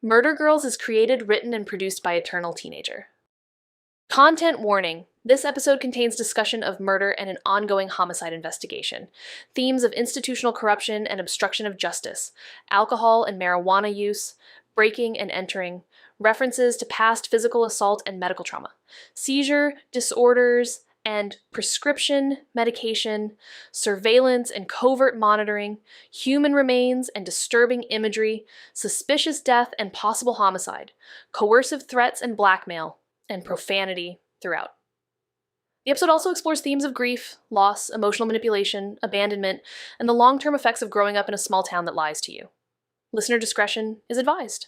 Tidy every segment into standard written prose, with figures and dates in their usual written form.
Murder Girls is created, written, and produced by EternalTeenager. Content warning. This episode contains discussion of murder and an ongoing homicide investigation, themes of institutional corruption and obstruction of justice, alcohol and marijuana use, breaking and entering, references to past physical assault and medical trauma, seizure, disorders, and prescription medication, surveillance and covert monitoring, human remains and disturbing imagery, suspicious death and possible homicide, coercive threats and blackmail, and profanity throughout. The episode also explores themes of grief, loss, emotional manipulation, abandonment, and the long-term effects of growing up in a small town that lies to you. Listener discretion is advised.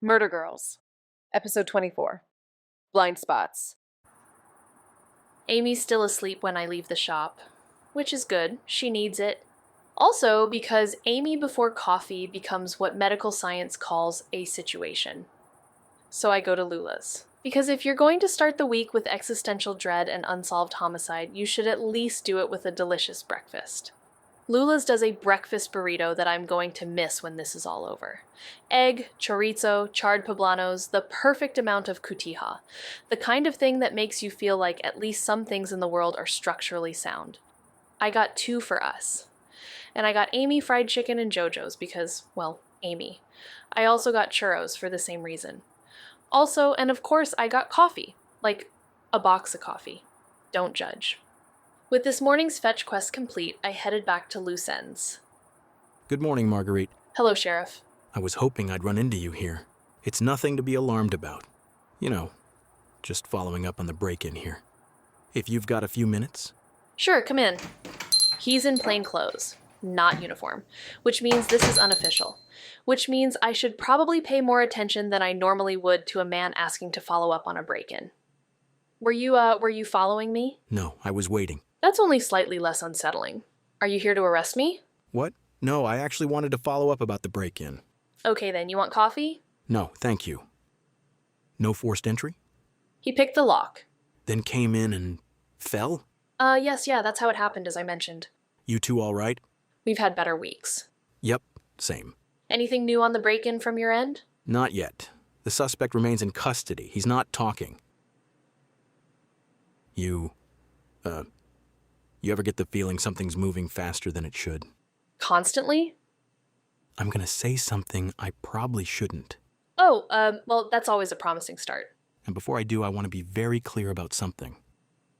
Murder Girls, Episode 24. Blind Spots. Amy's still asleep when I leave the shop, which is good. She needs it. Also, because Amy before coffee becomes what medical science calls a situation. So I go to Lula's. Because if you're going to start the week with existential dread and unsolved homicide, you should at least do it with a delicious breakfast. Lula's does a breakfast burrito that I'm going to miss when this is all over. Egg, chorizo, charred poblanos, the perfect amount of cotija. The kind of thing that makes you feel like at least some things in the world are structurally sound. I got 2 for us. And I got Amy fried chicken and JoJo's because, well, Amy. I also got churros for the same reason. Also, and of course, I got coffee. Like, a box of coffee. Don't judge. With this morning's fetch quest complete, I headed back to Loose Ends. Good morning, Marguerite. Hello, Sheriff. I was hoping I'd run into you here. It's nothing to be alarmed about. You know, just following up on the break-in here. If you've got a few minutes? Sure, come in. He's in plain clothes, not uniform, which means this is unofficial. Which means I should probably pay more attention than I normally would to a man asking to follow up on a break-in. Were you following me? No, I was waiting. That's only slightly less unsettling. Are you here to arrest me? What? No, I actually wanted to follow up about the break-in. Okay then, you want coffee? No, thank you. No forced entry? He picked the lock. Then came in and fell? Yes, that's how it happened, as I mentioned. You two all right? We've had better weeks. Yep, same. Anything new on the break-in from your end? Not yet. The suspect remains in custody. He's not talking. You ever get the feeling something's moving faster than it should? Constantly? I'm gonna say something I probably shouldn't. Oh, well, that's always a promising start. And before I do, I want to be very clear about something.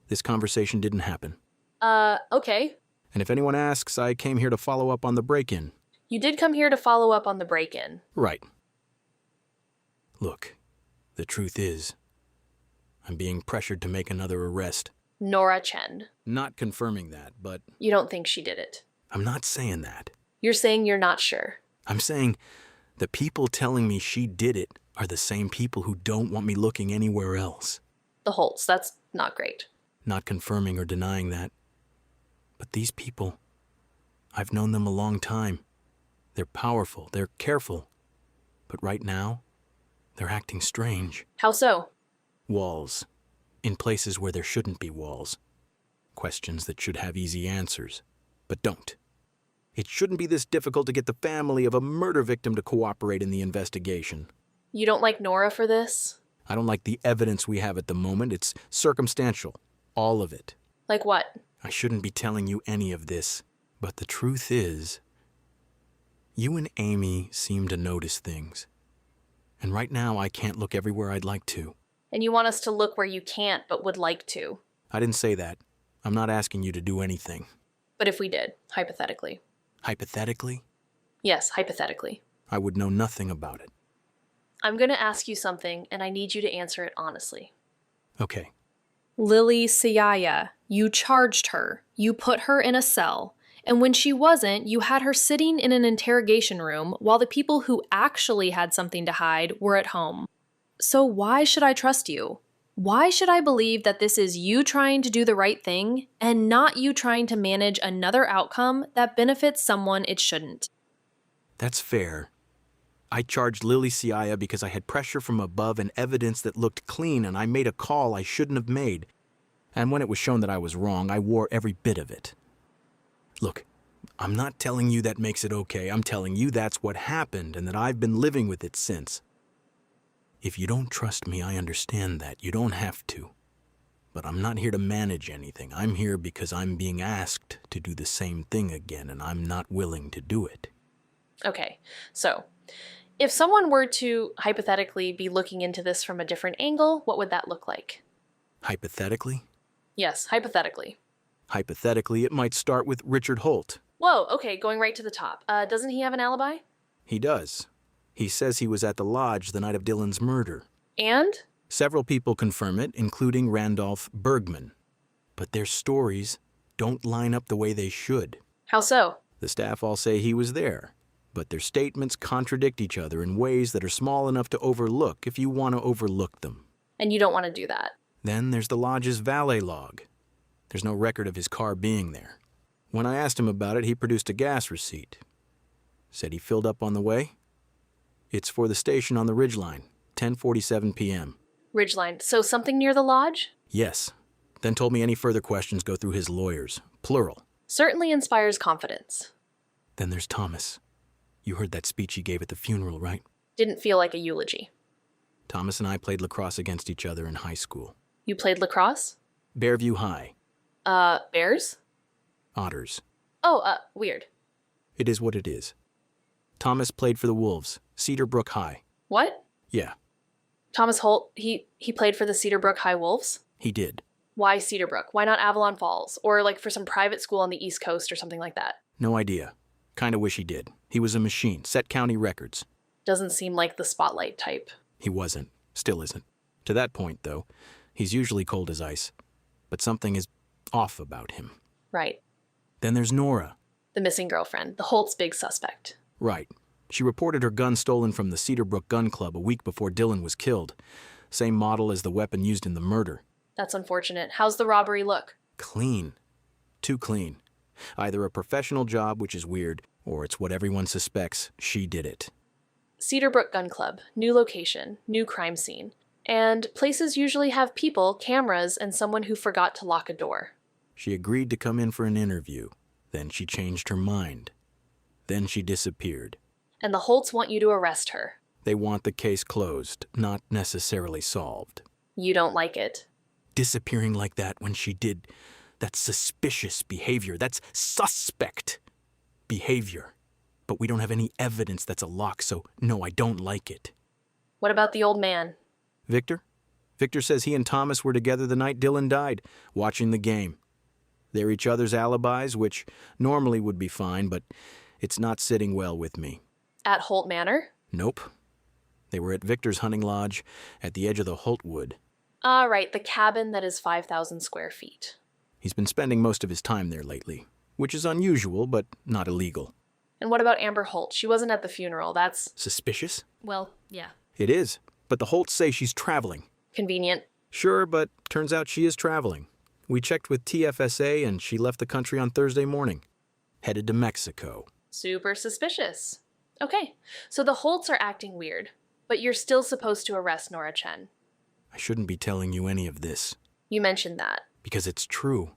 This conversation didn't happen. Okay. And if anyone asks, I came here to follow up on the break-in. You did come here to follow up on the break-in. Right. Look, the truth is, I'm being pressured to make another arrest. Nora Chen. Not confirming that, but... You don't think she did it? I'm not saying that. You're saying you're not sure? I'm saying the people telling me she did it are the same people who don't want me looking anywhere else. The Holtz, that's not great. Not confirming or denying that. But these people, I've known them a long time. They're powerful, they're careful. But right now, they're acting strange. How so? Walls. In places where there shouldn't be walls. Questions that should have easy answers, but don't. It shouldn't be this difficult to get the family of a murder victim to cooperate in the investigation. You don't like Nora for this? I don't like the evidence we have at the moment. It's circumstantial. All of it. Like what? I shouldn't be telling you any of this, but the truth is, you and Amy seem to notice things. And right now, I can't look everywhere I'd like to. And you want us to look where you can't but would like to? I didn't say that. I'm not asking you to do anything. But if we did, hypothetically. Hypothetically? Yes, hypothetically. I would know nothing about it. I'm going to ask you something, and I need you to answer it honestly. Okay. Lily Siaya, you charged her. You put her in a cell. And when she wasn't, you had her sitting in an interrogation room while the people who actually had something to hide were at home. So why should I trust you? Why should I believe that this is you trying to do the right thing and not you trying to manage another outcome that benefits someone it shouldn't? That's fair. I charged Lily Siaya because I had pressure from above and evidence that looked clean, and I made a call I shouldn't have made. And when it was shown that I was wrong, I wore every bit of it. Look, I'm not telling you that makes it okay. I'm telling you that's what happened and that I've been living with it since. If you don't trust me, I understand that. You don't have to. But I'm not here to manage anything. I'm here because I'm being asked to do the same thing again, and I'm not willing to do it. Okay, so if someone were to hypothetically be looking into this from a different angle, what would that look like? Hypothetically? Yes, hypothetically. Hypothetically, it might start with Richard Holt. Whoa, okay, going right to the top. Doesn't he have an alibi? He does. He says he was at the lodge the night of Dylan's murder. And? Several people confirm it, including Randolph Bergman. But their stories don't line up the way they should. How so? The staff all say he was there, but their statements contradict each other in ways that are small enough to overlook if you want to overlook them. And you don't want to do that. Then there's the lodge's valet log. There's no record of his car being there. When I asked him about it, he produced a gas receipt. Said he filled up on the way. It's for the station on the Ridgeline, 10:47 p.m. Ridgeline, so something near the lodge? Yes. Then told me any further questions go through his lawyers, plural. Certainly inspires confidence. Then there's Thomas. You heard that speech he gave at the funeral, right? Didn't feel like a eulogy. Thomas and I played lacrosse against each other in high school. You played lacrosse? Bearview High. Bears? Otters. Oh, weird. It is what it is. Thomas played for the Wolves, Cedar Brook High. What? Yeah, Thomas Holt, he played for the Cedar Brook High Wolves? he did. Why Cedar Brook? Why not Avalon Falls? Or like for some private school on the East Coast or something like that? No idea. Kinda wish he did. He was a machine, set county records. Doesn't seem like the spotlight type. He wasn't. Still isn't. To that point, though, he's usually cold as ice. But something is off about him. Right. Then there's Nora. The missing girlfriend, the Holt's big suspect. Right. She reported her gun stolen from the Cedar Brook Gun Club a week before Dylan was killed. Same model as the weapon used in the murder. That's unfortunate. How's the robbery look? Clean. Too clean. Either a professional job, which is weird, or it's what everyone suspects. She did it. Cedar Brook Gun Club, new location, new crime scene. And places usually have people, cameras, and someone who forgot to lock a door. She agreed to come in for an interview. Then she changed her mind. Then she disappeared. And the Holts want you to arrest her. They want the case closed, not necessarily solved. You don't like it. Disappearing like that when she did, that's suspicious behavior. That's suspect behavior. But we don't have any evidence that's a lock, so no, I don't like it. What about the old man? Victor? Victor says he and Thomas were together the night Dylan died, watching the game. They're each other's alibis, which normally would be fine, but it's not sitting well with me. At Holt Manor? Nope. They were at Victor's hunting lodge at the edge of the Holt Wood. Ah, right, the cabin that is 5,000 square feet. He's been spending most of his time there lately, which is unusual, but not illegal. And what about Amber Holt? She wasn't at the funeral. That's... Suspicious? Well, yeah. It is, but the Holts say she's traveling. Convenient. Sure, but turns out she is traveling. We checked with TFSA and she left the country on Thursday morning. Headed to Mexico. Super suspicious. Okay, so the Holts are acting weird, but you're still supposed to arrest Nora Chen. I shouldn't be telling you any of this. You mentioned that. Because it's true.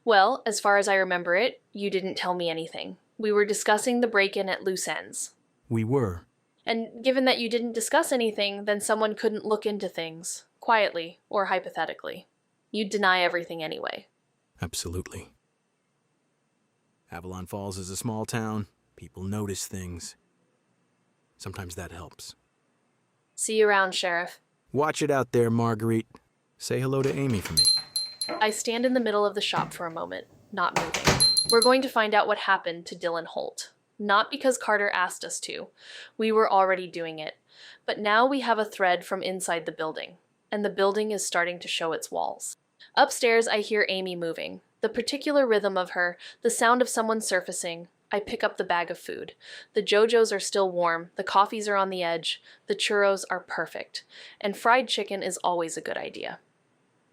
Well, as far as I remember it, you didn't tell me anything. We were discussing the break-in at loose ends. We were. And given that you didn't discuss anything, then someone couldn't look into things, quietly or hypothetically. You'd deny everything anyway. Absolutely. Avalon Falls is a small town. People notice things. Sometimes that helps. See you around, Sheriff. Watch it out there, Marguerite. Say hello to Amy for me. I stand in the middle of the shop for a moment, not moving. We're going to find out what happened to Dylan Holt. Not because Carter asked us to. We were already doing it. But now we have a thread from inside the building, and the building is starting to show its walls. Upstairs, I hear Amy moving. The particular rhythm of her, the sound of someone surfacing. I pick up the bag of food. The JoJo's are still warm, the coffees are on the edge, the churros are perfect, and fried chicken is always a good idea.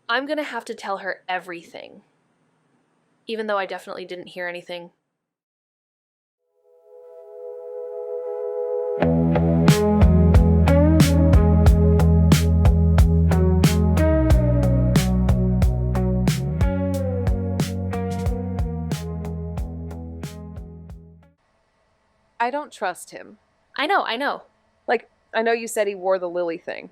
I'm gonna have to tell her everything. Even though I definitely didn't hear anything. I don't trust him. I know. Like, I know you said he wore the lily thing.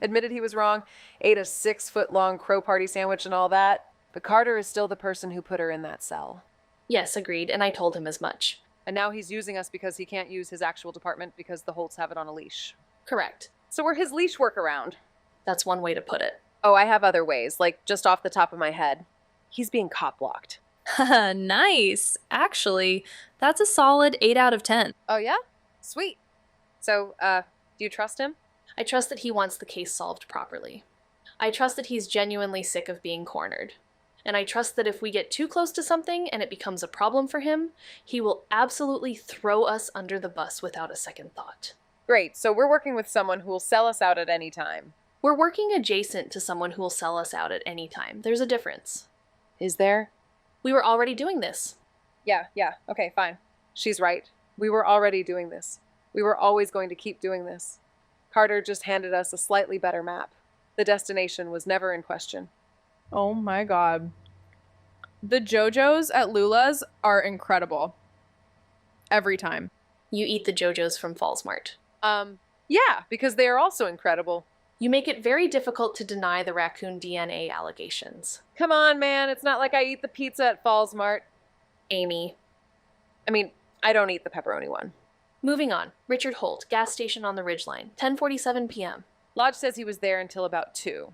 Admitted he was wrong, ate a 6-foot-long crow party sandwich and all that, but Carter is still the person who put her in that cell. Yes, agreed, and I told him as much. And now he's using us because he can't use his actual department because the Holts have it on a leash. Correct. So we're his leash workaround. That's one way to put it. Oh, I have other ways, like just off the top of my head. He's being cop-blocked. Haha, nice. Actually, that's a solid 8 out of 10. Oh, yeah? Sweet. So, do you trust him? I trust that he wants the case solved properly. I trust that he's genuinely sick of being cornered. And I trust that if we get too close to something and it becomes a problem for him, he will absolutely throw us under the bus without a second thought. Great, so we're working with someone who will sell us out at any time. We're working adjacent to someone who will sell us out at any time. There's a difference. Is there? We were already doing this. Yeah, okay, fine. She's right. We were already doing this. We were always going to keep doing this. Carter just handed us a slightly better map. The destination was never in question. Oh my god. The JoJo's at Lula's are incredible. Every time. You eat the JoJo's from Falls Mart. Yeah, because they are also incredible. You make it very difficult to deny the raccoon DNA allegations. Come on, man, it's not like I eat the pizza at Falls Mart. Amy. I mean, I don't eat the pepperoni one. Moving on. Richard Holt, gas station on the Ridgeline, 10:47 p.m. Lodge says he was there until about 2.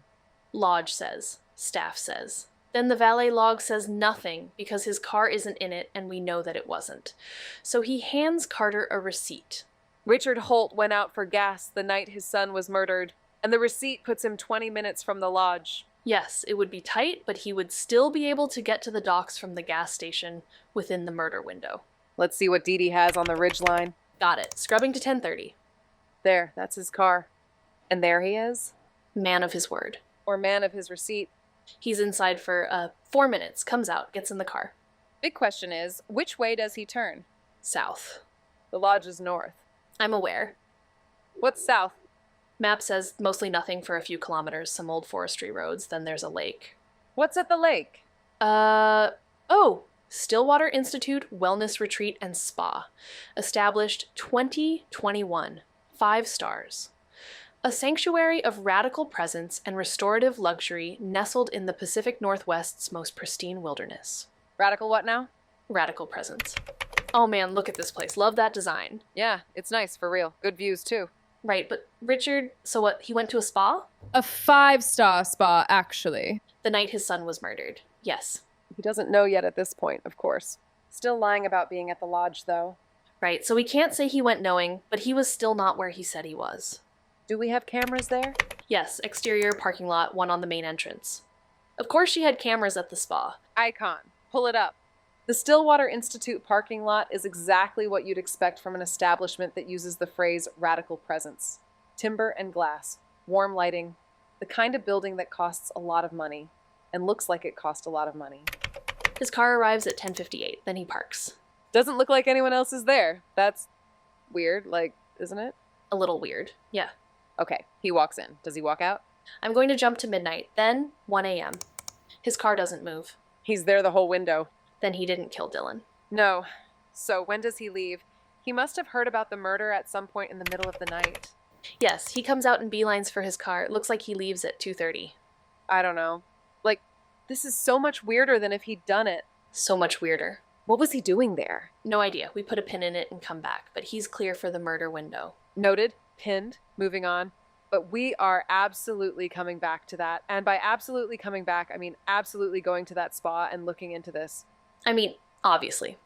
Lodge says. Staff says. Then the valet log says nothing because his car isn't in it and we know that it wasn't. So he hands Carter a receipt. Richard Holt went out for gas the night his son was murdered, and the receipt puts him 20 minutes from the lodge. Yes, it would be tight, but he would still be able to get to the docks from the gas station within the murder window. Let's see what Dee Dee has on the Ridgeline. Got it. Scrubbing to 10:30. There, that's his car. And there he is. Man of his word. Or man of his receipt. He's inside for 4 minutes, comes out, gets in the car. Big question is, which way does he turn? South. The lodge is north. I'm aware. What's south? Map says mostly nothing for a few kilometers, some old forestry roads, then there's a lake. What's at the lake? Stillwater Institute Wellness Retreat and Spa. Established 2021. 5 stars. A sanctuary of radical presence and restorative luxury nestled in the Pacific Northwest's most pristine wilderness. Radical what now? Radical presence. Oh man, look at this place. Love that design. Yeah, it's nice, for real. Good views, too. Right, but Richard, so what, he went to a spa? A 5-star spa, actually. The night his son was murdered. Yes. He doesn't know yet at this point, of course. Still lying about being at the lodge, though. Right, so we can't say he went knowing, but he was still not where he said he was. Do we have cameras there? Yes, exterior parking lot, one on the main entrance. Of course she had cameras at the spa. Icon. Pull it up. The Stillwater Institute parking lot is exactly what you'd expect from an establishment that uses the phrase radical presence. Timber and glass, warm lighting, the kind of building that costs a lot of money, and looks like it cost a lot of money. His car arrives at 10:58, then he parks. Doesn't look like anyone else is there. That's weird, isn't it? A little weird. Yeah. Okay, he walks in. Does he walk out? I'm going to jump to midnight, then 1 a.m. His car doesn't move. He's there the whole window. Then he didn't kill Dylan. No. So when does he leave? He must have heard about the murder at some point in the middle of the night. Yes, he comes out and beelines for his car. It looks like he leaves at 2:30. I don't know. This is so much weirder than if he'd done it. So much weirder. What was he doing there? No idea. We put a pin in it and come back, but he's clear for the murder window. Noted. Pinned. Moving on. But we are absolutely coming back to that. And by absolutely coming back, I mean absolutely going to that spa and looking into this. I mean, obviously.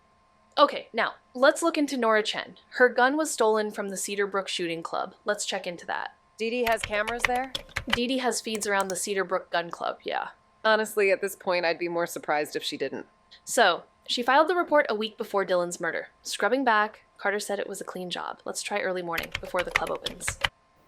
Okay, now, let's look into Nora Chen. Her gun was stolen from the Cedar Brook Shooting Club. Let's check into that. Dee Dee has cameras there? Dee Dee has feeds around the Cedar Brook Gun Club, yeah. Honestly, at this point, I'd be more surprised if she didn't. So, she filed the report a week before Dylan's murder. Scrubbing back, Carter said it was a clean job. Let's try early morning, before the club opens.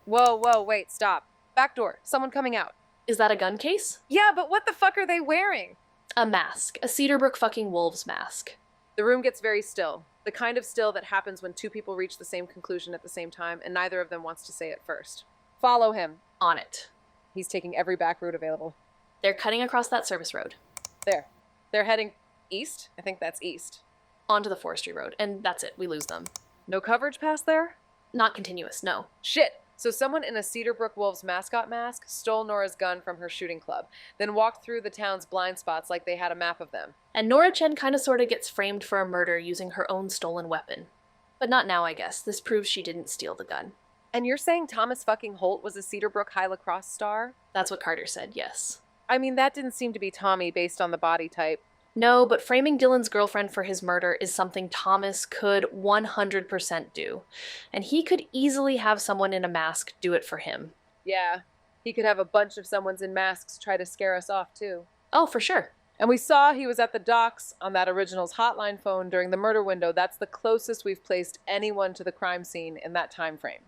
Whoa, wait, stop. Back door, someone coming out. Is that a gun case? Yeah, but what the fuck are they wearing? A mask. A Cedarbrook fucking wolves mask. The room gets very still. The kind of still that happens when two people reach the same conclusion at the same time and neither of them wants to say it first. Follow him. On it. He's taking every back route available. They're cutting across that service road. There. They're heading east? I think that's east. Onto the forestry road, and that's it. We lose them. No coverage past there? Not continuous, no. Shit! So someone in a Cedarbrook Wolves mascot mask stole Nora's gun from her shooting club, then walked through the town's blind spots like they had a map of them. And Nora Chen kinda sorta gets framed for a murder using her own stolen weapon. But not now, I guess. This proves she didn't steal the gun. And you're saying Thomas fucking Holt was a Cedarbrook High lacrosse star? That's what Carter said, yes. I mean, that didn't seem to be Tommy based on the body type. No, but framing Dylan's girlfriend for his murder is something Thomas could 100% do. And he could easily have someone in a mask do it for him. Yeah, he could have a bunch of someone's in masks try to scare us off, too. Oh, for sure. And we saw he was at the docks on that Originals hotline phone during the murder window. That's the closest we've placed anyone to the crime scene in that time frame.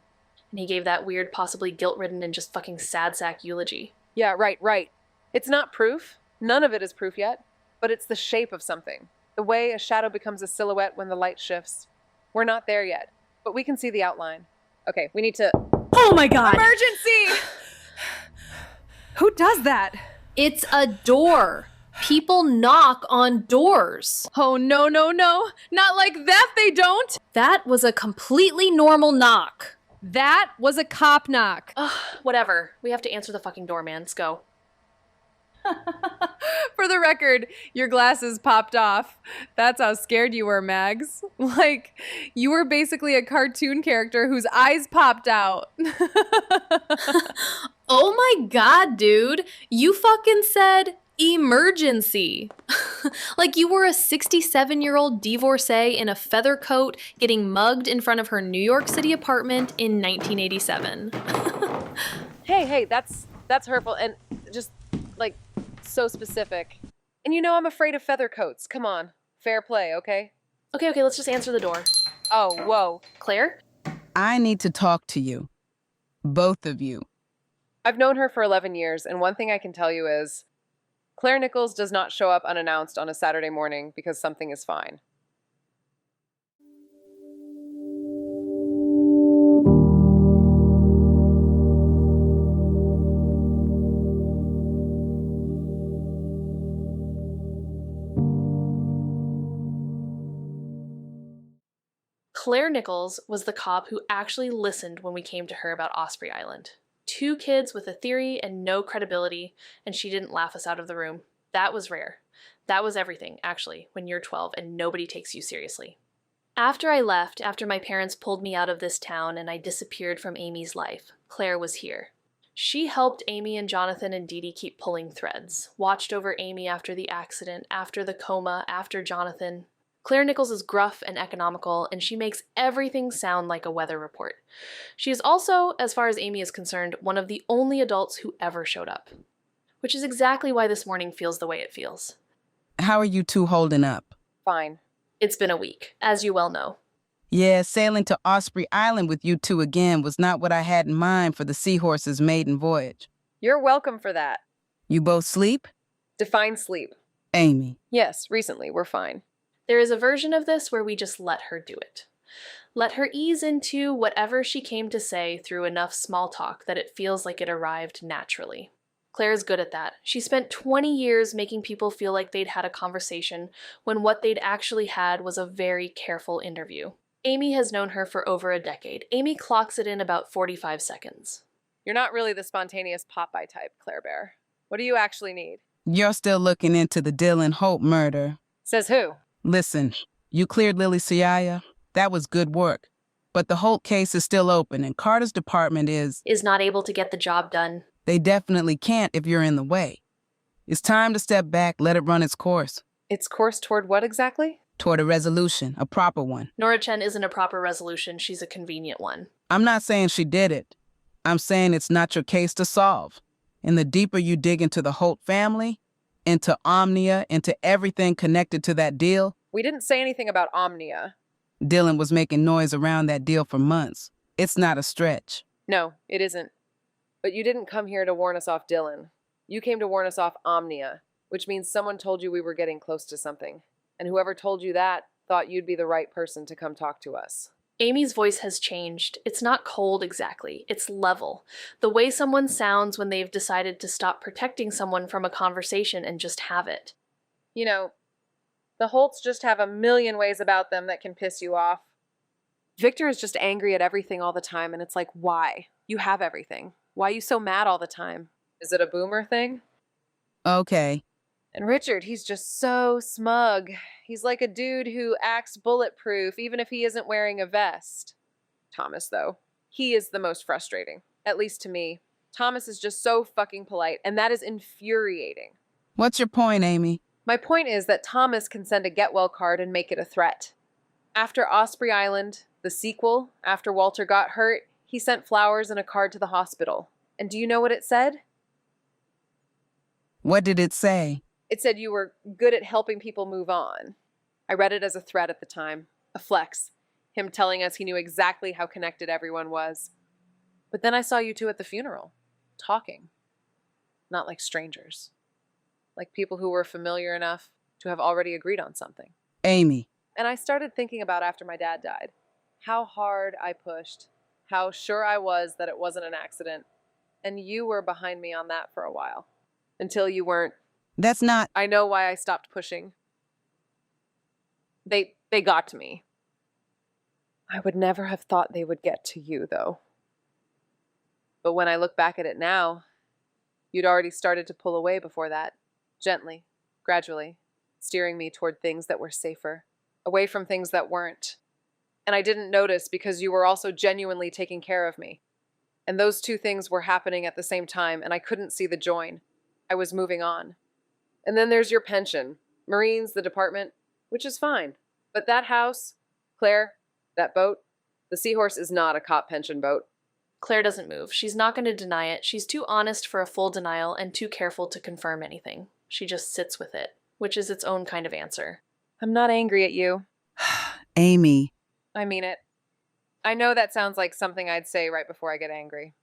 And he gave that weird, possibly guilt-ridden and just fucking sad sack eulogy. Yeah, right. It's not proof. None of it is proof yet. But it's the shape of something. The way a shadow becomes a silhouette when the light shifts. We're not there yet, but we can see the outline. Okay, we need to... Oh my god! Emergency! Who does that? It's a door. People knock on doors. Oh, no. Not like that, they don't. That was a completely normal knock. That was a cop knock. Ugh, whatever. We have to answer the fucking door, man. Let's go. For the record, your glasses popped off. That's how scared you were, Mags. Like, you were basically a cartoon character whose eyes popped out. Oh my god, dude. You fucking said emergency. Like you were a 67-year-old divorcee in a feather coat getting mugged in front of her New York City apartment in 1987. Hey, that's hurtful and just, like, so specific. And you know I'm afraid of feather coats. Come on. Fair play, okay? Okay, let's just answer the door. Oh, whoa. Claire? I need to talk to you. Both of you. I've known her for 11 years, and one thing I can tell you is Claire Nichols does not show up unannounced on a Saturday morning because something is fine. Claire Nichols was the cop who actually listened when we came to her about Osprey Island. 2 kids with a theory and no credibility, and she didn't laugh us out of the room. That was rare. That was everything, actually, when you're 12 and nobody takes you seriously. After I left, after my parents pulled me out of this town and I disappeared from Amy's life, Claire was here. She helped Amy and Jonathan and Dee Dee keep pulling threads, watched over Amy after the accident, after the coma, after Jonathan. Claire Nichols is gruff and economical, and she makes everything sound like a weather report. She is also, as far as Amy is concerned, one of the only adults who ever showed up. Which is exactly why this morning feels the way it feels. How are you two holding up? Fine. It's been a week, as you well know. Yeah, sailing to Osprey Island with you two again was not what I had in mind for the Seahorse's maiden voyage. You're welcome for that. You both sleep? Define sleep. Amy. Yes, recently, we're fine. There is a version of this where we just let her do it. Let her ease into whatever she came to say through enough small talk that it feels like it arrived naturally. Claire's good at that. She spent 20 years making people feel like they'd had a conversation when what they'd actually had was a very careful interview. Amy has known her for over a decade. Amy clocks it in about 45 seconds. You're not really the spontaneous Popeye type, Claire Bear. What do you actually need? You're still looking into the Dylan Hope murder. Says who? Listen, you cleared Lily Siaya. That was good work. But the Holt case is still open, and Carter's department is not able to get the job done. They definitely can't if you're in the way. It's time to step back, let it run its course. Its course toward what exactly? Toward a resolution, a proper one. Nora Chen isn't a proper resolution, she's a convenient one. I'm not saying she did it. I'm saying it's not your case to solve. And the deeper you dig into the Holt family, into Omnia, into everything connected to that deal? We didn't say anything about Omnia. Dylan was making noise around that deal for months. It's not a stretch. No, it isn't. But you didn't come here to warn us off Dylan. You came to warn us off Omnia, which means someone told you we were getting close to something. And whoever told you that thought you'd be the right person to come talk to us. Amy's voice has changed. It's not cold exactly, it's level. The way someone sounds when they've decided to stop protecting someone from a conversation and just have it. You know, the Holts just have a million ways about them that can piss you off. Victor is just angry at everything all the time, and it's like, why? You have everything. Why are you so mad all the time? Is it a boomer thing? Okay. And Richard, he's just so smug. He's like a dude who acts bulletproof even if he isn't wearing a vest. Thomas, though, he is the most frustrating, at least to me. Thomas is just so fucking polite, and that is infuriating. What's your point, Amy? My point is that Thomas can send a get well card and make it a threat. After Osprey Island, the sequel, after Walter got hurt, he sent flowers and a card to the hospital. And do you know what it said? What did it say? It said you were good at helping people move on. I read it as a threat at the time, a flex, him telling us he knew exactly how connected everyone was. But then I saw you two at the funeral, talking. Not like strangers. Like people who were familiar enough to have already agreed on something. Amy. And I started thinking about after my dad died, how hard I pushed, how sure I was that it wasn't an accident. And you were behind me on that for a while. Until you weren't. That's not... I know why I stopped pushing. They got to me. I would never have thought they would get to you, though. But when I look back at it now, you'd already started to pull away before that. Gently, gradually, steering me toward things that were safer, away from things that weren't. And I didn't notice because you were also genuinely taking care of me. And those two things were happening at the same time, and I couldn't see the join. I was moving on. And then there's your pension, Marines, the department, which is fine. But that house, Claire, that boat, the Seahorse is not a cop pension boat. Claire doesn't move. She's not going to deny it. She's too honest for a full denial and too careful to confirm anything. She just sits with it, which is its own kind of answer. I'm not angry at you. Amy. I mean it. I know that sounds like something I'd say right before I get angry.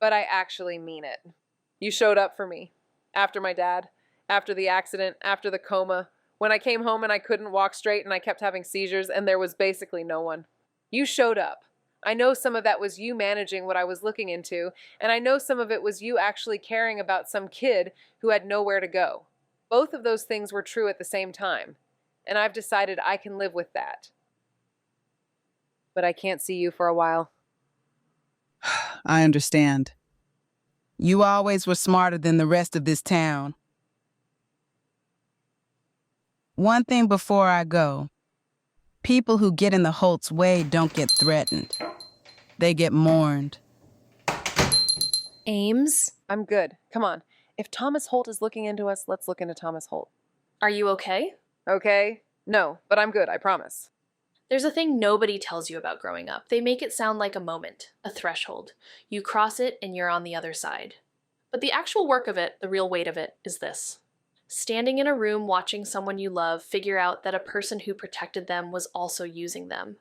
But I actually mean it. You showed up for me. After my dad. After the accident. After the coma. When I came home and I couldn't walk straight and I kept having seizures and there was basically no one. You showed up. I know some of that was you managing what I was looking into, and I know some of it was you actually caring about some kid who had nowhere to go. Both of those things were true at the same time, and I've decided I can live with that. But I can't see you for a while. I understand. You always were smarter than the rest of this town. One thing before I go. People who get in the Holt's way don't get threatened. They get mourned. Ames? I'm good. Come on. If Thomas Holt is looking into us, let's look into Thomas Holt. Are you okay? Okay? No, but I'm good, I promise. There's a thing nobody tells you about growing up. They make it sound like a moment, a threshold. You cross it and you're on the other side. But the actual work of it, the real weight of it, is this. Standing in a room watching someone you love figure out that a person who protected them was also using them.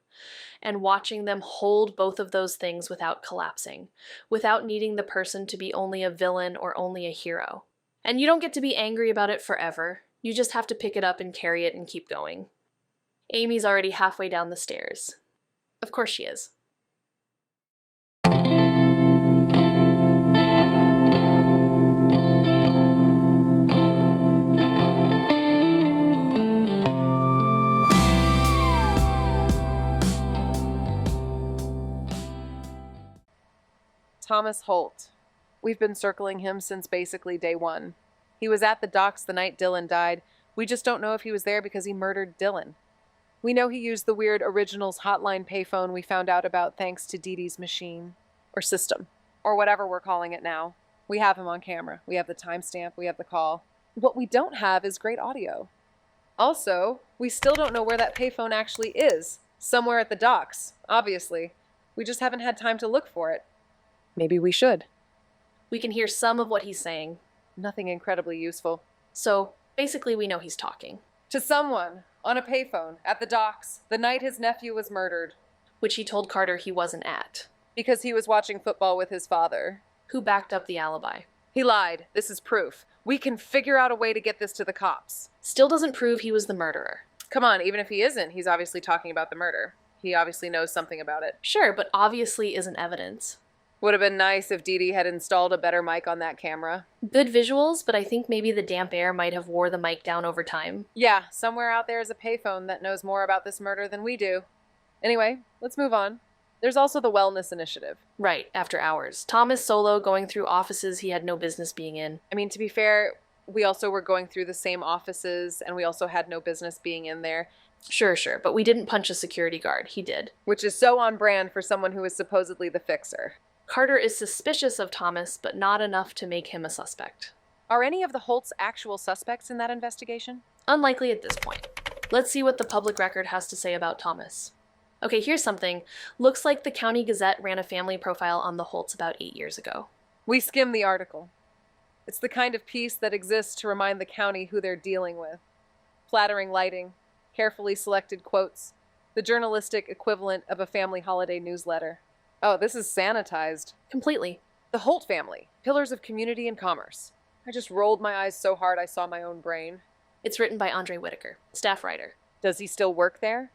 And watching them hold both of those things without collapsing, without needing the person to be only a villain or only a hero. And you don't get to be angry about it forever. You just have to pick it up and carry it and keep going. Amy's already halfway down the stairs. Of course she is. Thomas Holt. We've been circling him since basically day one. He was at the docks the night Dylan died. We just don't know if he was there because he murdered Dylan. We know he used the weird Originals hotline payphone we found out about thanks to Dee Dee's machine. Or system. Or whatever we're calling it now. We have him on camera. We have the timestamp. We have the call. What we don't have is great audio. Also, we still don't know where that payphone actually is. Somewhere at the docks, obviously. We just haven't had time to look for it. Maybe we should. We can hear some of what he's saying. Nothing incredibly useful. So, Basically, we know he's talking. To someone, on a payphone, at the docks, the night his nephew was murdered. Which he told Carter he wasn't at. Because he was watching football with his father. Who backed up the alibi. He lied. This is proof. We can figure out a way to get this to the cops. Still doesn't prove he was the murderer. Come on, even if he isn't, he's obviously talking about the murder. He obviously knows something about it. Sure, but obviously isn't evidence. Would have been nice if Dee Dee had installed a better mic on that camera. Good visuals, but I think maybe the damp air might have wore the mic down over time. Yeah, somewhere out there is a payphone that knows more about this murder than we do. Anyway, let's move on. There's also the wellness initiative. Right, after hours. Thomas solo going through offices he had no business being in. I mean, to be fair, we also were going through the same offices, and we also had no business being in there. Sure, but we didn't punch a security guard. He did. Which is so on brand for someone who is supposedly the fixer. Carter is suspicious of Thomas, but not enough to make him a suspect. Are any of the Holts actual suspects in that investigation? Unlikely at this point. Let's see what the public record has to say about Thomas. Okay, here's something. Looks like the County Gazette ran a family profile on the Holts about 8 years ago. We skimmed the article. It's the kind of piece that exists to remind the county who they're dealing with. Flattering lighting, carefully selected quotes, the journalistic equivalent of a family holiday newsletter. Oh, this is sanitized. Completely. The Holt family, pillars of community and commerce. I just rolled my eyes so hard I saw my own brain. It's written by Andre Whitaker, staff writer. Does he still work there?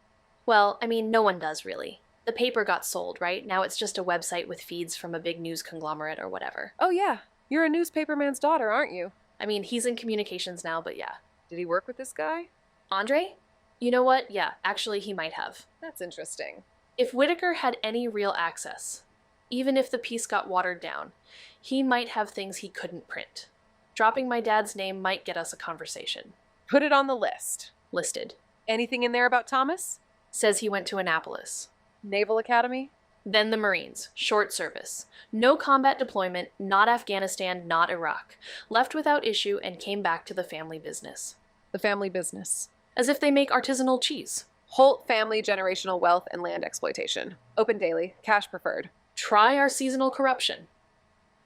Well, I mean, no one does really. The paper got sold, right? Now it's just a website with feeds from a big news conglomerate or whatever. Oh yeah, you're a newspaperman's daughter, aren't you? I mean, he's in communications now, but yeah. Did he work with this guy? Andre? You know what? Yeah, actually he might have. That's interesting. If Whitaker had any real access, even if the piece got watered down, he might have things he couldn't print. Dropping my dad's name might get us a conversation. Put it on the list. Listed. Anything in there about Thomas? Says he went to Annapolis. Naval Academy? Then the Marines. Short service. No combat deployment, not Afghanistan, not Iraq. Left without issue and came back to the family business. The family business. As if they make artisanal cheese. Holt family generational wealth and land exploitation. Open daily, cash preferred. Try our seasonal corruption.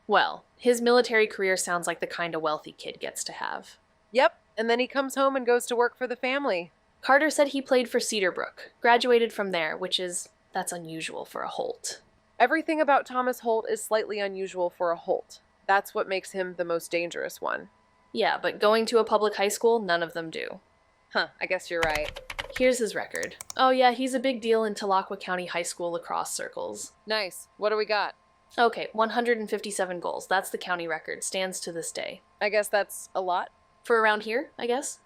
Well, his military career sounds like the kind a wealthy kid gets to have. Yep, and then he comes home and goes to work for the family. Carter said he played for Cedarbrook, graduated from there, that's unusual for a Holt. Everything about Thomas Holt is slightly unusual for a Holt. That's what makes him the most dangerous one. Yeah, but going to a public high school, none of them do. Huh, I guess you're right. Here's his record. Oh yeah, he's a big deal in Tahlequah County High School lacrosse circles. Nice. What do we got? Okay, 157 goals. That's the county record. Stands to this day. I guess that's a lot. For around here, I guess?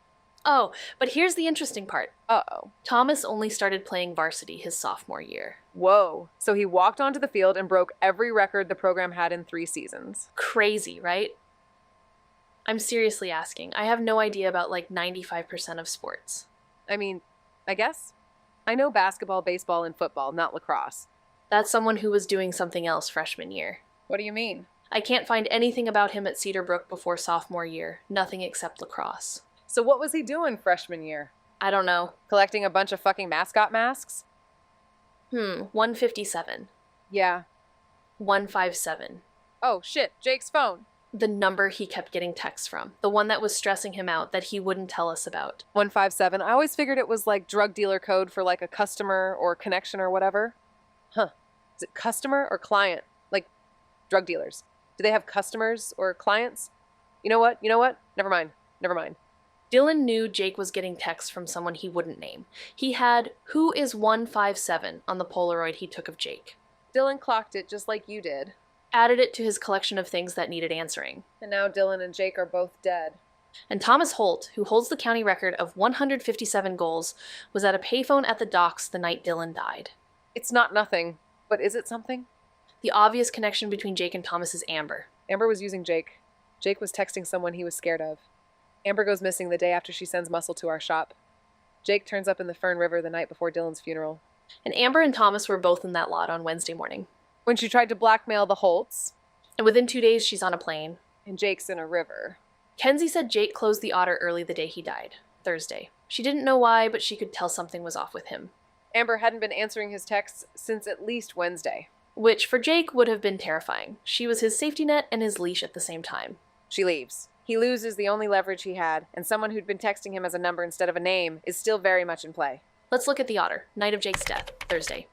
Oh, but here's the interesting part. Uh-oh. Thomas only started playing varsity his sophomore year. Whoa. So he walked onto the field and broke every record the program had in 3 seasons. Crazy, right? I'm seriously asking. I have no idea about 95% of sports. I mean, I guess. I know basketball, baseball, and football, not lacrosse. That's someone who was doing something else freshman year. What do you mean? I can't find anything about him at Cedarbrook before sophomore year. Nothing except lacrosse. So what was he doing freshman year? I don't know. Collecting a bunch of fucking mascot masks? 157. Yeah. 157. Oh, shit. Jake's phone. The number he kept getting texts from. The one that was stressing him out that he wouldn't tell us about. 157. I always figured it was drug dealer code for a customer or connection or whatever. Huh. Is it customer or client? Drug dealers. Do they have customers or clients? You know what? Never mind. Dylan knew Jake was getting texts from someone he wouldn't name. He had, "Who is 157 on the Polaroid he took of Jake. Dylan clocked it just like you did. Added it to his collection of things that needed answering. And now Dylan and Jake are both dead. And Thomas Holt, who holds the county record of 157 goals, was at a payphone at the docks the night Dylan died. It's not nothing, but is it something? The obvious connection between Jake and Thomas is Amber. Amber was using Jake. Jake was texting someone he was scared of. Amber goes missing the day after she sends Muscle to our shop. Jake turns up in the Fern River the night before Dylan's funeral. And Amber and Thomas were both in that lot on Wednesday morning. When she tried to blackmail the Holts. And within 2 days, she's on a plane. And Jake's in a river. Kenzie said Jake closed the Otter early the day he died, Thursday. She didn't know why, but she could tell something was off with him. Amber hadn't been answering his texts since at least Wednesday. Which, for Jake, would have been terrifying. She was his safety net and his leash at the same time. She leaves. He loses the only leverage he had, and someone who'd been texting him as a number instead of a name is still very much in play. Let's look at the otter. Night of Jake's death, Thursday.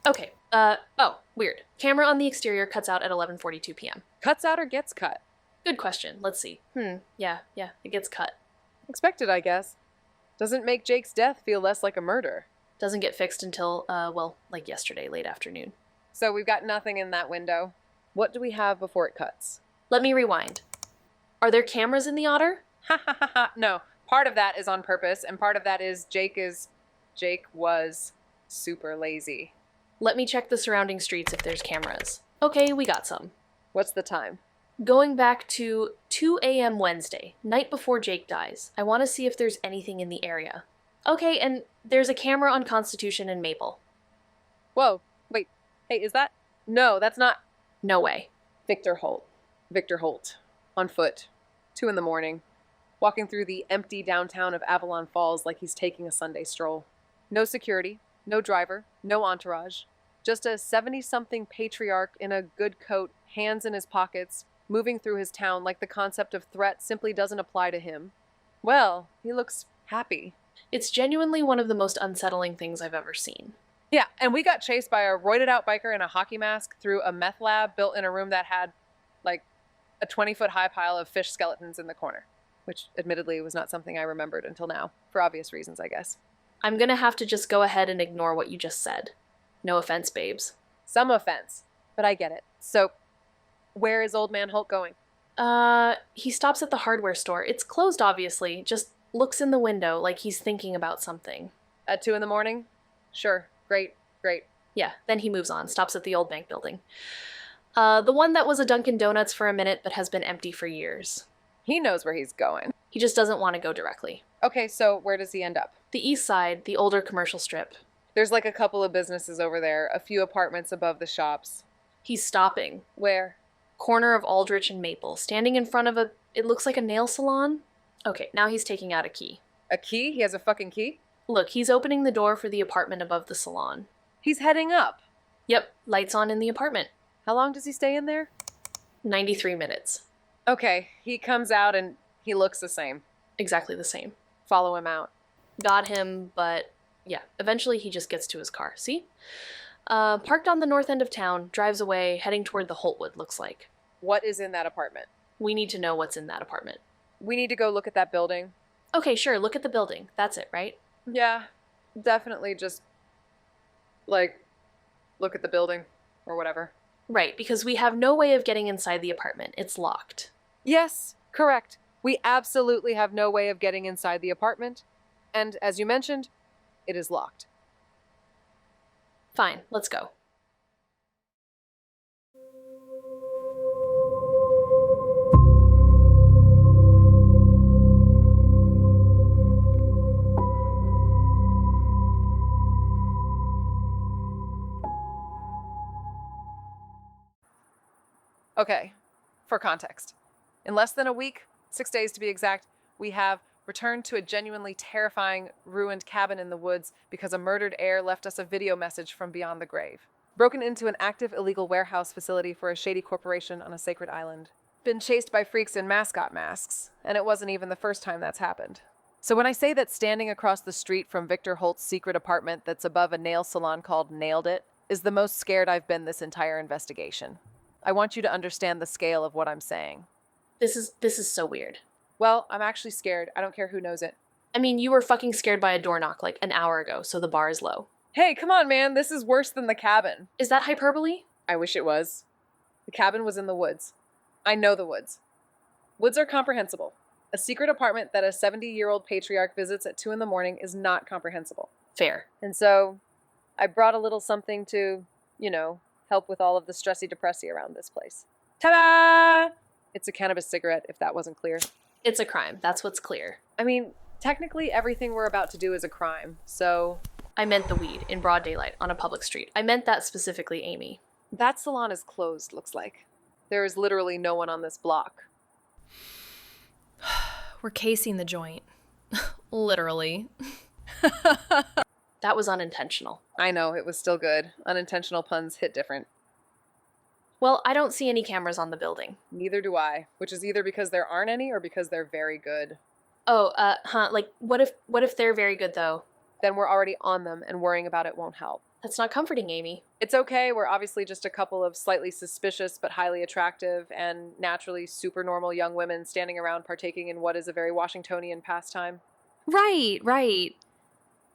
Okay, weird. Camera on the exterior cuts out at 11:42 p.m. Cuts out or gets cut? Good question. Let's see. Yeah, it gets cut. Expected, I guess. Doesn't make Jake's death feel less like a murder. Doesn't get fixed until, like yesterday, late afternoon. So we've got nothing in that window. What do we have before it cuts? Let me rewind. Are there cameras in the otter? Ha ha ha ha. No, part of that is on purpose, and part of that is Jake was super lazy. Let me check the surrounding streets if there's cameras. Okay, we got some. What's the time? Going back to 2 a.m. Wednesday, night before Jake dies. I want to see if there's anything in the area. Okay, and there's a camera on Constitution and Maple. Whoa, wait. Hey, is that? No, that's not. No way. Victor Holt. On foot. 2 a.m. Walking through the empty downtown of Avalon Falls like he's taking a Sunday stroll. No security, no driver, no entourage. Just a 70-something patriarch in a good coat, hands in his pockets, moving through his town like the concept of threat simply doesn't apply to him. Well, he looks happy. It's genuinely one of the most unsettling things I've ever seen. Yeah, and we got chased by a roided-out biker in a hockey mask through a meth lab built in a room that had, like, a 20-foot-high pile of fish skeletons in the corner, which admittedly was not something I remembered until now, for obvious reasons, I guess. I'm gonna have to just go ahead and ignore what you just said. No offense, babes. Some offense, but I get it. So, where is Old Man Holt going? He stops at the hardware store. It's closed, obviously. Just looks in the window like he's thinking about something. At 2 a.m? Sure. Great. Yeah, then he moves on, stops at the old bank building. The one that was a Dunkin' Donuts for a minute but has been empty for years. He knows where he's going. He just doesn't want to go directly. Okay, so where does he end up? The east side, the older commercial strip. There's like a couple of businesses over there, a few apartments above the shops. He's stopping. Where? Corner of Aldrich and Maple, standing in front of it looks like a nail salon. Okay, now he's taking out a key. A key? He has a fucking key? Look, he's opening the door for the apartment above the salon. He's heading up. Yep, lights on in the apartment. How long does he stay in there? 93 minutes. Okay, he comes out and he looks the same. Exactly the same. Follow him out. Got him, but yeah, eventually he just gets to his car. See? Parked on the north end of town, drives away, heading toward the Holtwood, looks like. What is in that apartment? We need to know what's in that apartment. We need to go look at that building. Okay, sure, look at the building. That's it, right? Yeah, definitely just, like, look at the building, or whatever. Right, because we have no way of getting inside the apartment. It's locked. Yes, correct. We absolutely have no way of getting inside the apartment. And as you mentioned, it is locked. Fine, let's go. Okay, for context. In less than a week, 6 days to be exact, we have returned to a genuinely terrifying, ruined cabin in the woods because a murdered heir left us a video message from beyond the grave. Broken into an active illegal warehouse facility for a shady corporation on a sacred island. Been chased by freaks in mascot masks, and it wasn't even the first time that's happened. So when I say that standing across the street from Victor Holt's secret apartment that's above a nail salon called Nailed It is the most scared I've been this entire investigation. I want you to understand the scale of what I'm saying. This is so weird. Well, I'm actually scared. I don't care who knows it. I mean, you were fucking scared by a door knock like an hour ago, so the bar is low. Hey, come on, man. This is worse than the cabin. Is that hyperbole? I wish it was. The cabin was in the woods. I know the woods. Woods are comprehensible. A secret apartment that a 70-year-old patriarch visits at 2 a.m. is not comprehensible. Fair. And so, I brought a little something to, help with all of the stressy-depressy around this place. Ta-da! It's a cannabis cigarette, if that wasn't clear. It's a crime. That's what's clear. I mean, technically everything we're about to do is a crime, so... I meant the weed in broad daylight on a public street. I meant that specifically, Amy. That salon is closed, looks like. There is literally no one on this block. We're casing the joint. Literally. That was unintentional. I know, it was still good. Unintentional puns hit different. Well, I don't see any cameras on the building. Neither do I, which is either because there aren't any or because they're very good. Oh, like, what if they're very good, though? Then we're already on them, and worrying about it won't help. That's not comforting, Amy. It's okay, we're obviously just a couple of slightly suspicious but highly attractive and naturally super normal young women standing around partaking in what is a very Washingtonian pastime. Right.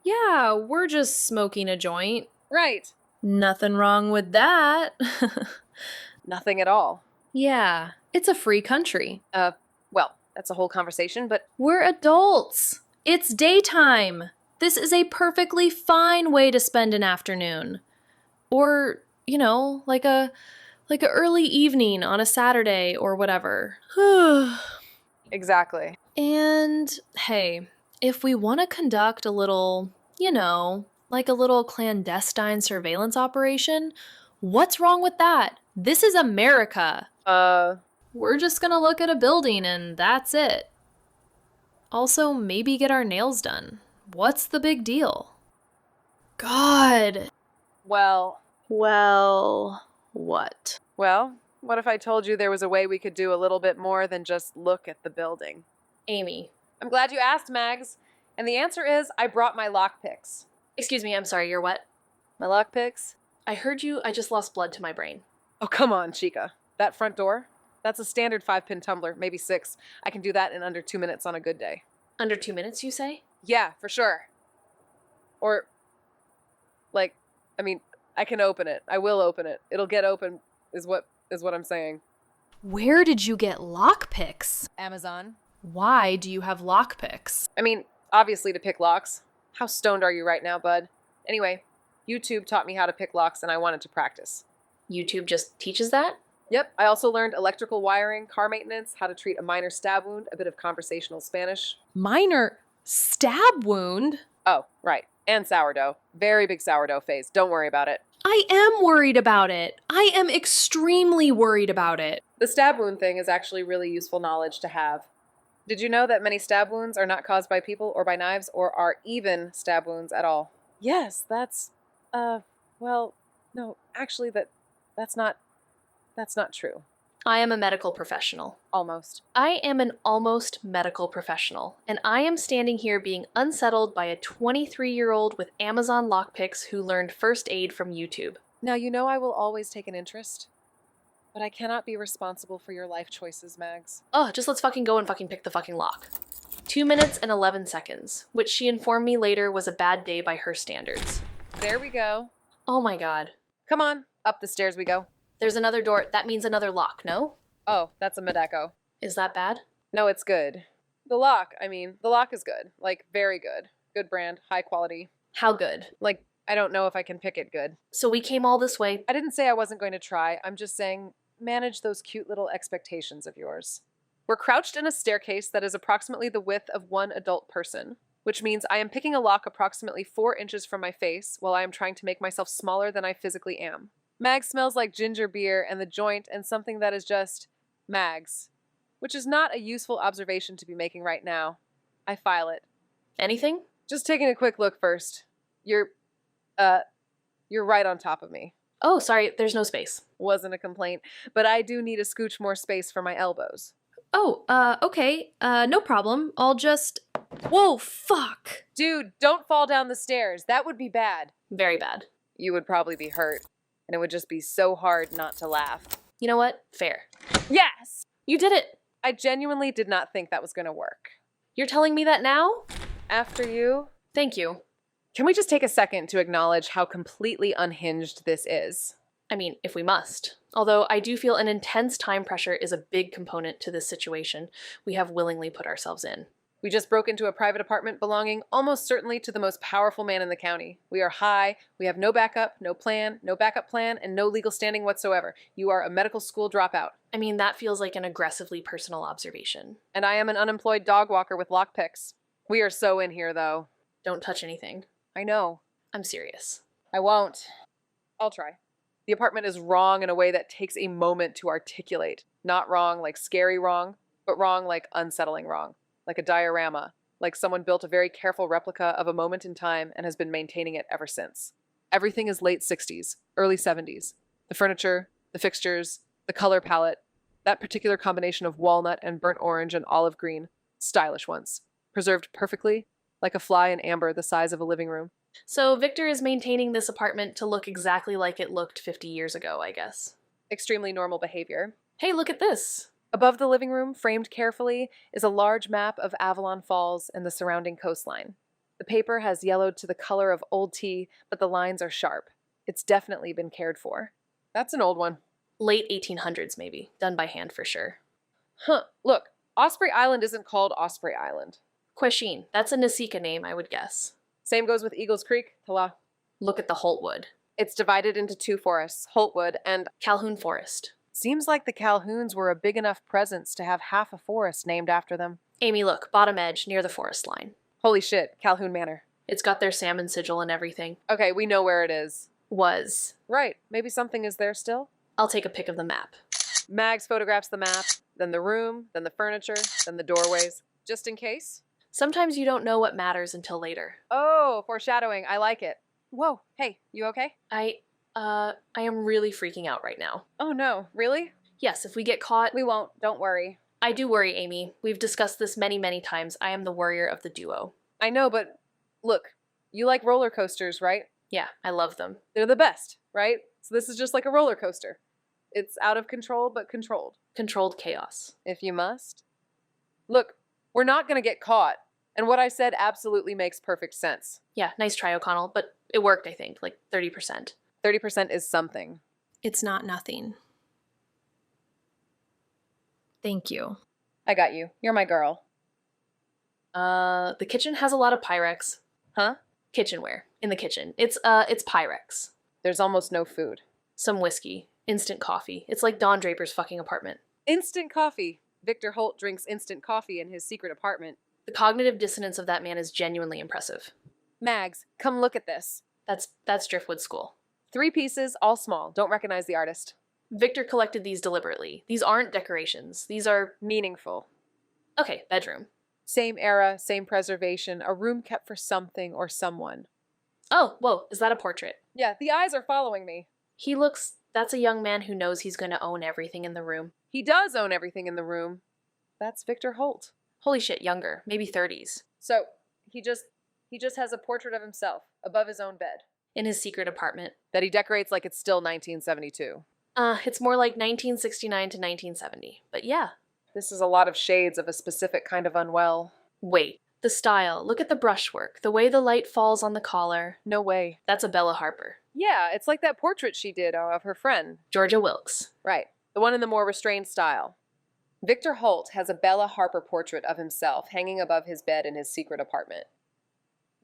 Yeah, we're just smoking a joint. Right. Nothing wrong with that. Nothing at all. Yeah, it's a free country. Well, that's a whole conversation, but We're adults. It's daytime. This is a perfectly fine way to spend an afternoon. Or, like a early evening on a Saturday or whatever. exactly. And hey, if we want to conduct a little, like a little clandestine surveillance operation, what's wrong with that? This is America. We're just gonna look at a building and that's it. Also, maybe get our nails done. What's the big deal? God. Well, What? what if I told you there was a way we could do a little bit more than just look at the building? Amy. I'm glad you asked, Mags. And the answer is I brought my lockpicks. Excuse me, I'm sorry, you're what? My lockpicks? I heard you, I just lost blood to my brain. Oh, come on, Chica. That front door? That's a standard 5-pin tumbler, maybe 6. I can do that in under 2 minutes on a good day. Under 2 minutes, you say? Yeah, for sure. Or, I can open it. I will open it. It'll get open, is what I'm saying. Where did you get lockpicks? Amazon. Why do you have lockpicks? Obviously to pick locks. How stoned are you right now, bud? Anyway, YouTube taught me how to pick locks and I wanted to practice. YouTube just teaches that? Yep, I also learned electrical wiring, car maintenance, how to treat a minor stab wound, a bit of conversational Spanish. Minor stab wound? Oh, right. And sourdough. Very big sourdough phase. Don't worry about it. I am worried about it. I am extremely worried about it. The stab wound thing is actually really useful knowledge to have. Did you know that many stab wounds are not caused by people or by knives or are even stab wounds at all? Yes, that's, no, actually that's not true. I am a medical professional. Almost. I am an almost medical professional, and I am standing here being unsettled by a 23-year-old with Amazon lockpicks who learned first aid from YouTube. Now, you know I will always take an interest, but I cannot be responsible for your life choices, Mags. Oh, just let's fucking go and fucking pick the fucking lock. 2 minutes and 11 seconds, which she informed me later was a bad day by her standards. There we go. Oh my god. Come on, up the stairs we go. There's another door. That means another lock, no? Oh, that's a Medeco. Is that bad? No, it's good. The lock is good. Very good. Good brand, high quality. How good? I don't know if I can pick it good. So we came all this way. I didn't say I wasn't going to try. I'm just saying, manage those cute little expectations of yours. We're crouched in a staircase that is approximately the width of one adult person, which means I am picking a lock approximately 4 inches from my face while I am trying to make myself smaller than I physically am. Mags smells like ginger beer and the joint and something that is just Mags, which is not a useful observation to be making right now. I file it. Anything? Just taking a quick look first. You're right on top of me. Oh, sorry, there's no space. Wasn't a complaint, but I do need a scooch more space for my elbows. Oh, okay. No problem. I'll just... Whoa, fuck! Dude, don't fall down the stairs. That would be bad. Very bad. You would probably be hurt, and it would just be so hard not to laugh. You know what? Fair. Yes! You did it! I genuinely did not think that was going to work. You're telling me that now? After you? Thank you. Can we just take a second to acknowledge how completely unhinged this is? I mean, if we must. Although I do feel an intense time pressure is a big component to this situation we have willingly put ourselves in. We just broke into a private apartment belonging almost certainly to the most powerful man in the county. We are high, we have no backup, no backup plan, and no legal standing whatsoever. You are a medical school dropout. I mean, that feels like an aggressively personal observation. And I am an unemployed dog walker with lockpicks. We are so in here, though. Don't touch anything. I know. I'm serious. I won't. I'll try. The apartment is wrong in a way that takes a moment to articulate. Not wrong like scary wrong, but wrong like unsettling wrong. Like a diorama, like someone built a very careful replica of a moment in time and has been maintaining it ever since. Everything is late 60s, early 70s. The furniture, The fixtures, the color palette, that particular combination of walnut and burnt orange and olive green, stylish ones, preserved perfectly, like a fly in amber the size of a living room. So Victor is maintaining this apartment to look exactly like it looked 50 years ago, I guess. Extremely normal behavior. Hey, look at this. Above the living room, framed carefully, is a large map of Avalon Falls and the surrounding coastline. The paper has yellowed to the color of old tea, but the lines are sharp. It's definitely been cared for. That's an old one. Late 1800s, maybe. Done by hand for sure. Huh, look, Osprey Island isn't called Osprey Island. Quasheen. That's a Nasika name, I would guess. Same goes with Eagles Creek, Tala. Look at the Holtwood. It's divided into two forests, Holtwood and Calhoun Forest. seems like the Calhouns were a big enough presence to have half a forest named after them. Amy, look, bottom edge, near the forest line. Holy shit, Calhoun Manor. It's got their salmon sigil and everything. Okay, we know where it is. Was. Right, maybe something is there still? I'll take a pic of the map. Mags photographs the map, then the room, then the furniture, then the doorways. Just in case? Sometimes you don't know what matters until later. Oh, foreshadowing. I like it. Whoa, hey, you okay? I am really freaking out right now. Oh no, really? Yes, if we get caught... We won't, don't worry. I do worry, Amy. We've discussed this many, many times. I am the worrier of the duo. I know, but look, you like roller coasters, right? Yeah, I love them. They're the best, right? So this is just like a roller coaster. It's out of control, but controlled. Controlled chaos. If you must. Look, we're not going to get caught. And what I said absolutely makes perfect sense. Yeah, nice try, O'Connell, but it worked, I think, like 30%. 30% is something. It's not nothing. Thank you. I got you. You're my girl. The kitchen has a lot of Pyrex. Huh? Kitchenware. In the kitchen. It's Pyrex. There's almost no food. Some whiskey. Instant coffee. It's like Don Draper's fucking apartment. Instant coffee. Victor Holt drinks instant coffee in his secret apartment. The cognitive dissonance of that man is genuinely impressive. Mags, come look at this. That's Driftwood School. 3 pieces, all small. Don't recognize the artist. Victor collected these deliberately. These aren't decorations. These are... Meaningful. Okay, bedroom. Same era, same preservation, a room kept for something or someone. Oh, whoa, is that a portrait? Yeah, the eyes are following me. He looks... That's a young man who knows he's going to own everything in the room. He does own everything in the room. That's Victor Holt. Holy shit, younger. Maybe 30s. So, he just has a portrait of himself above his own bed. In his secret apartment. That he decorates like it's still 1972. It's more like 1969 to 1970. But yeah. This is a lot of shades of a specific kind of unwell. Wait. The style. Look at the brushwork. The way the light falls on the collar. No way. That's a Bella Harper. Yeah, it's like that portrait she did of her friend. Georgia Wilkes. Right. The one in the more restrained style. Victor Holt has a Bella Harper portrait of himself hanging above his bed in his secret apartment.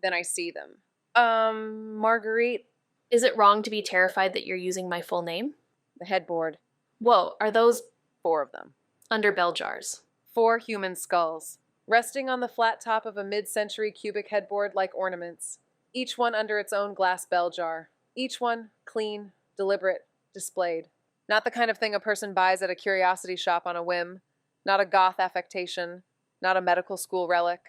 Then I see them. Marguerite. Is it wrong to be terrified that you're using my full name? The headboard. Whoa, are those 4 of them. under bell jars? 4 human skulls, resting on the flat top of a mid-century cubic headboard like ornaments, each one under its own glass bell jar. Each one clean, deliberate, displayed. Not the kind of thing a person buys at a curiosity shop on a whim. Not a goth affectation. Not a medical school relic.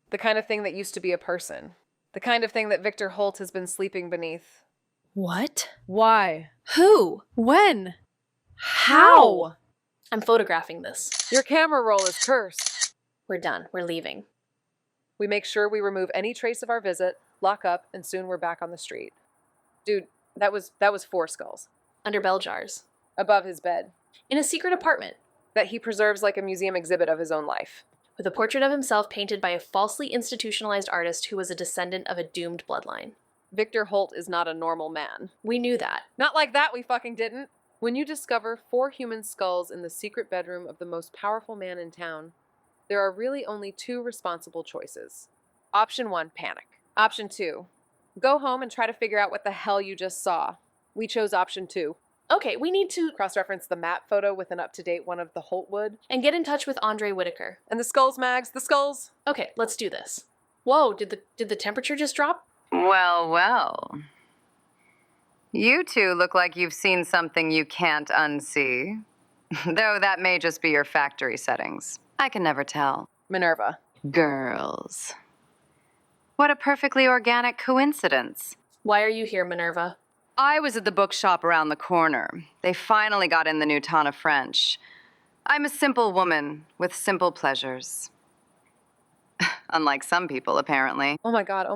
The kind of thing that used to be a person. The kind of thing that Victor Holt has been sleeping beneath. What? Why? Who? When? How? I'm photographing this. Your camera roll is cursed. We're done. We're leaving. We make sure we remove any trace of our visit, lock up, and soon we're back on the street. Dude, that was 4 skulls. Under bell jars. Above his bed. In a secret apartment. That he preserves like a museum exhibit of his own life. With a portrait of himself painted by a falsely institutionalized artist who was a descendant of a doomed bloodline. Victor Holt is not a normal man. We knew that. Not like that, we fucking didn't. When you discover 4 human skulls in the secret bedroom of the most powerful man in town, there are really only 2 responsible choices. Option 1, panic. Option 2, go home and try to figure out what the hell you just saw. We chose option 2. Okay, we need to Cross-reference the map photo with an up-to-date one of the Holtwood. and get in touch with Andre Whitaker. And the skulls, Mags, the skulls. Okay, let's do this. Whoa, did the temperature just drop? Well, well. You two look like you've seen something you can't unsee. Though that may just be your factory settings. I can never tell. Minerva. Girls. What a perfectly organic coincidence. Why are you here, Minerva? I was at the bookshop around the corner. They finally got in the new ton of French. I'm a simple woman with simple pleasures. Unlike some people, apparently. Oh my god,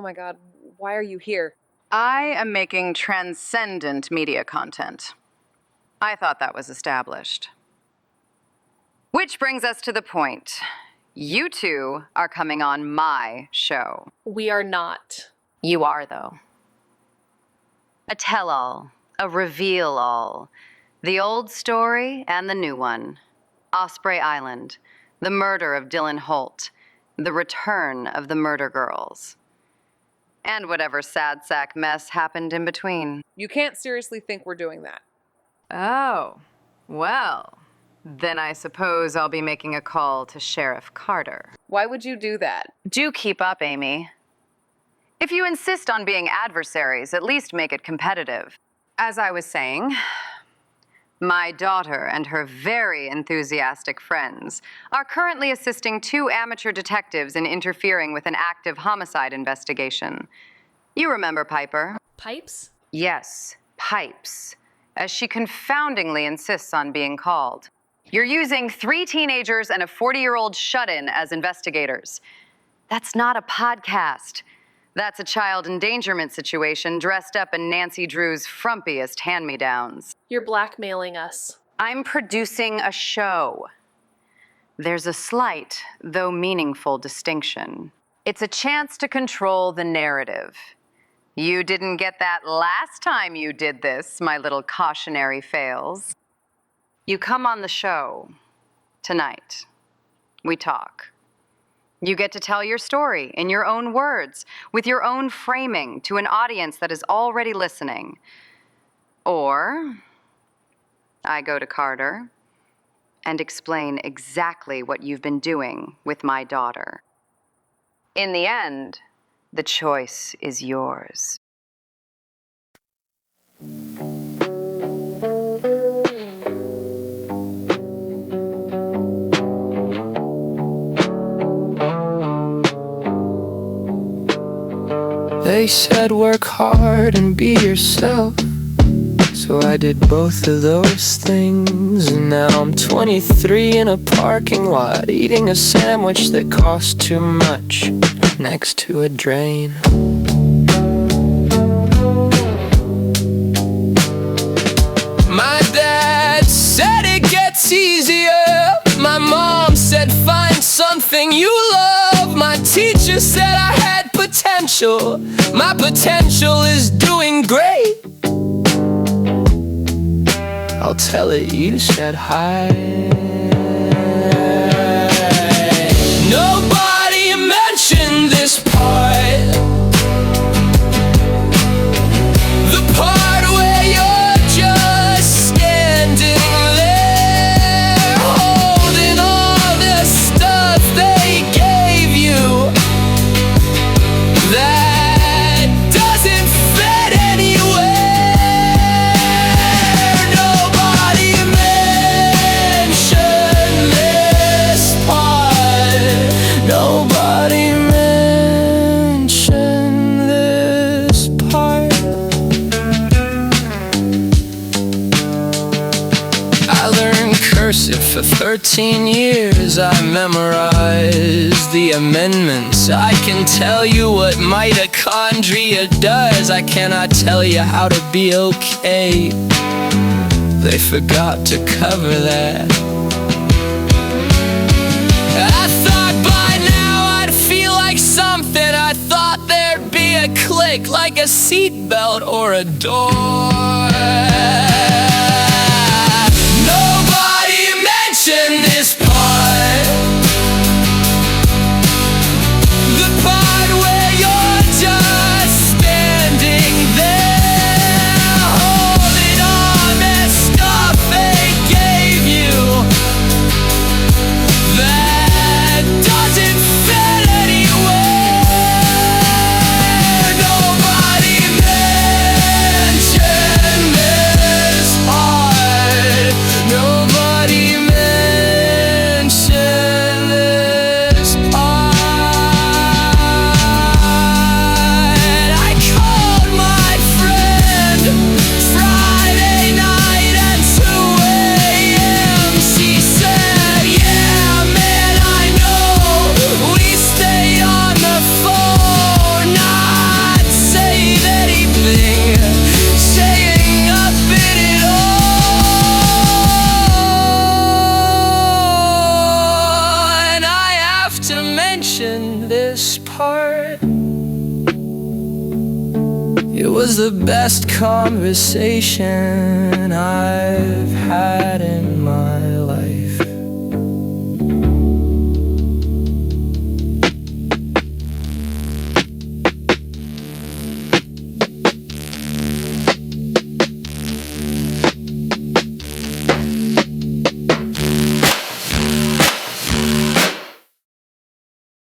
why are you here? I am making transcendent media content. I thought that was established. Which brings us to the point. You two are coming on my show. We are not. You are, though. A tell-all, a reveal-all. The old story and the new one. Osprey Island, the murder of Dylan Holt, the return of the murder girls. And whatever sad sack mess happened in between. You can't seriously think we're doing that. Oh, well, then I suppose I'll be making a call to Sheriff Carter. Why would you do that? Do keep up, Amy. If you insist on being adversaries, at least make it competitive. As I was saying, my daughter and her very enthusiastic friends are currently assisting 2 amateur detectives in interfering with an active homicide investigation. You remember Piper? Pipes? Yes, Pipes, as she confoundingly insists on being called. You're using 3 teenagers and a 40-year-old shut-in as investigators. That's not a podcast. That's a child endangerment situation dressed up in Nancy Drew's frumpiest hand-me-downs. You're blackmailing us. I'm producing a show. There's a slight, though meaningful, distinction. It's a chance to control the narrative. You didn't get that last time you did this, my little cautionary fails. You come on the show tonight. We talk. You get to tell your story in your own words, with your own framing to an audience that is already listening. Or I go to Carter and explain exactly what you've been doing with my daughter. In the end, the choice is yours. They said work hard and be yourself. So I did both of those things. And now I'm 23 in a parking lot, eating a sandwich that cost too much next to a drain. My dad said it gets easier. My mom said find something you love. My teacher said I had potential. My potential is doing great. I'll tell it you said hi. Nobody mentioned this part. The part where you're just standing there, holding all the stuff they gave you that doesn't fit anywhere. Nobody mentioned this part. Nobody mentioned this part. I learned cursive for 13 years. I memorized the amendments. I can tell you what mitochondria does. I cannot tell you how to be okay. They forgot to cover that. I thought by now I'd feel like something. I thought there'd be a click like a seatbelt or a door. Nobody mentioned this part. The part where you're just standing there, holding all that stuff they gave you that doesn't fit anywhere. Nobody mentioned was the best conversation I've had in my life.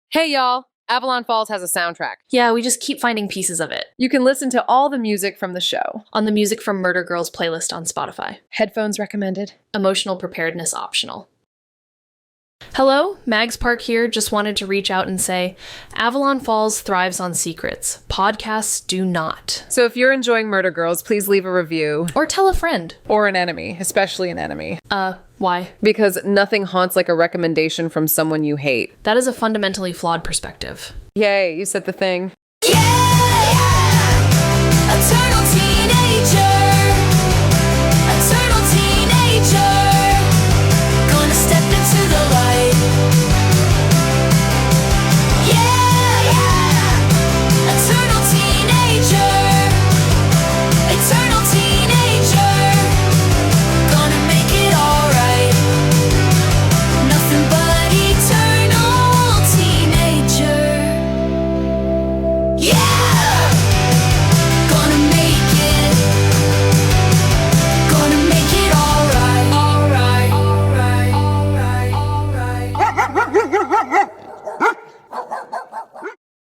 Hey y'all, Avalon Falls has a soundtrack. Yeah, we just keep finding pieces of it. You can listen to all the music from the show. On the Music from Murder Girls playlist on Spotify. Headphones recommended. Emotional preparedness optional. Hello, Mags Park here. Just wanted to reach out and say, Avalon Falls thrives on secrets. Podcasts do not. So if you're enjoying Murder Girls, please leave a review. Or tell a friend. Or an enemy, especially an enemy. Why? Because nothing haunts like a recommendation from someone you hate. That is a fundamentally flawed perspective. Yay, you said the thing. Eternal teenager, eternal teenager, gonna step into the light. Eternal teenager, eternal teenager, gonna make it alright. Nothing but eternal teenager. Yeah.